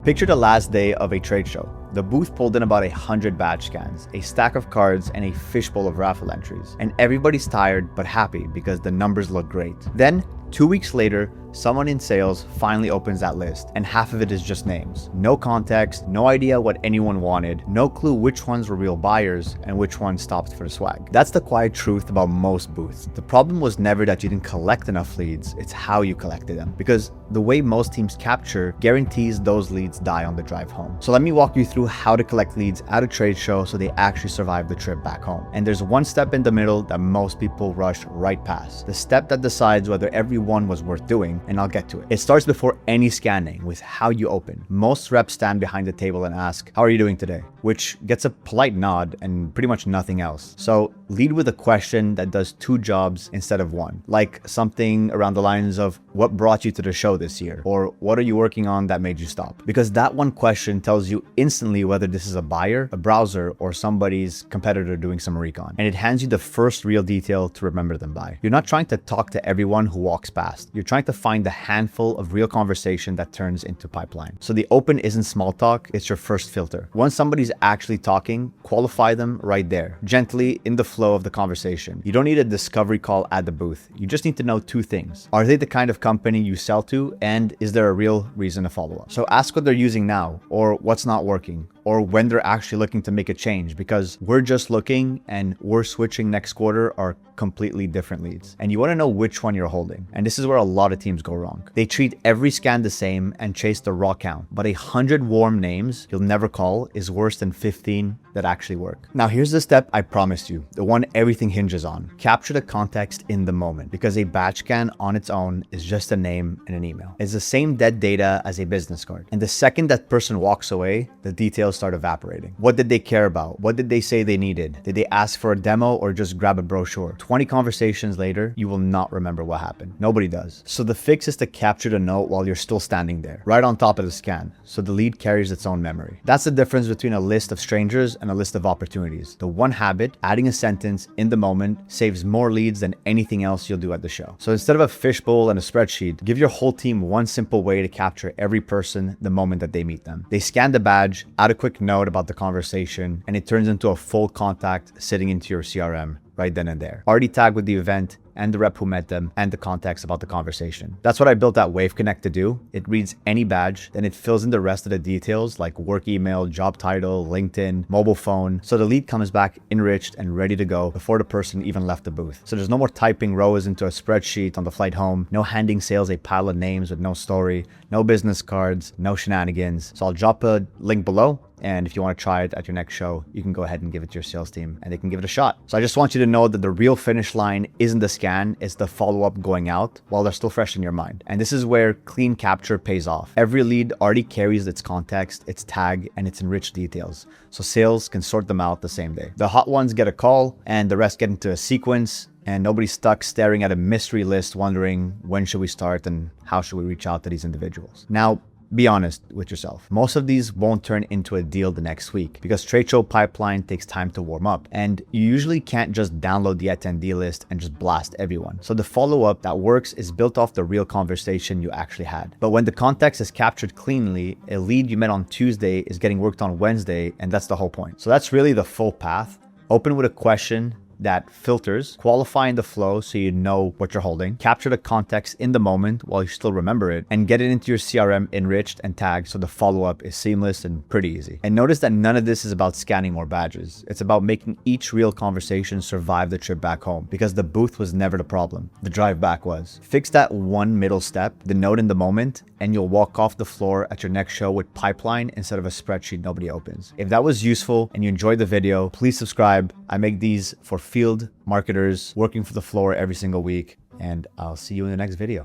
Picture the last day of a trade show. The booth pulled in about 100 badge scans, a stack of cards, and a fishbowl of raffle entries. And everybody's tired but happy because the numbers look great. Then, 2 weeks later, someone in sales finally opens that list, and half of it is just names. No context, no idea what anyone wanted, no clue which ones were real buyers and which ones stopped for the swag. That's the quiet truth about most booths. The problem was never that you didn't collect enough leads, it's how you collected them. Because the way most teams capture guarantees those leads die on the drive home. So let me walk you through how to collect leads at a trade show so they actually survive the trip back home. And there's one step in the middle that most people rush right past. The step that decides whether every one was worth doing, and I'll get to it. It starts before any scanning with how you open. Most reps stand behind the table and ask, "How are you doing today?" Which gets a polite nod and pretty much nothing else. So lead with a question that does two jobs instead of one. Like something around the lines of, "What brought you to the show this year?" Or "What are you working on that made you stop?" Because that one question tells you instantly whether this is a buyer, a browser, or somebody's competitor doing some recon. And it hands you the first real detail to remember them by. You're not trying to talk to everyone who walks past. You're trying to find the handful of real conversation that turns into pipeline. So the open isn't small talk, it's your first filter. Once somebody's actually talking, qualify them right there, gently in the flow of the conversation. You don't need a discovery call at the booth. You just need to know two things. Are they the kind of company you sell to? And is there a real reason to follow up? So ask what they're using now, or what's not working, or when they're actually looking to make a change, because we're just looking and we're switching next quarter are completely different leads. And you want to know which one you're holding. And this is where a lot of teams go wrong. They treat every scan the same and chase the raw count, but 100 warm names you'll never call is worse than 15 that actually work. Now here's the step I promised you, the one everything hinges on. Capture the context in the moment, because a batch scan on its own is just a name and an email. It's the same dead data as a business card. And the second that person walks away, the details start evaporating. What did they care about? What did they say they needed? Did they ask for a demo or just grab a brochure? 20 conversations later, you will not remember what happened. Nobody does. So the fix is to capture the note while you're still standing there, right on top of the scan, so the lead carries its own memory. That's the difference between a list of strangers and a list of opportunities. The one habit, adding a sentence in the moment, saves more leads than anything else you'll do at the show. So instead of a fishbowl and a spreadsheet, give your whole team one simple way to capture every person the moment that they meet them. They scan the badge, add a quick note about the conversation, and it turns into a full contact sitting into your CRM right then and there. Already tagged with the event and the rep who met them and the context about the conversation. That's what I built that Wave Connect to do. It reads any badge, then it fills in the rest of the details like work email, job title, LinkedIn, mobile phone. So the lead comes back enriched and ready to go before the person even left the booth. So there's no more typing rows into a spreadsheet on the flight home, no handing sales a pile of names with no story, no business cards, no shenanigans. So I'll drop a link below. And if you want to try it at your next show, you can go ahead and give it to your sales team and they can give it a shot. So I just want you to know that the real finish line isn't the scan, it's the follow-up going out while they're still fresh in your mind. And this is where clean capture pays off. Every lead already carries its context, its tag, and its enriched details. So sales can sort them out the same day. The hot ones get a call and the rest get into a sequence, and nobody's stuck staring at a mystery list wondering when should we start and how should we reach out to these individuals. Now, be honest with yourself. Most of these won't turn into a deal the next week because trade show pipeline takes time to warm up, and you usually can't just download the attendee list and just blast everyone. So the follow-up that works is built off the real conversation you actually had. But when the context is captured cleanly, a lead you met on Tuesday is getting worked on Wednesday, and that's the whole point. So that's really the full path. Open with a question that filters, qualify in the flow so you know what you're holding, capture the context in the moment while you still remember it, and get it into your CRM enriched and tagged so the follow-up is seamless and pretty easy. And notice that none of this is about scanning more badges. It's about making each real conversation survive the trip back home, because the booth was never the problem. The drive back was. Fix that one middle step, the note in the moment, and you'll walk off the floor at your next show with pipeline instead of a spreadsheet nobody opens. If that was useful and you enjoyed the video, please subscribe. I make these for field marketers working for the floor every single week, and I'll see you in the next video.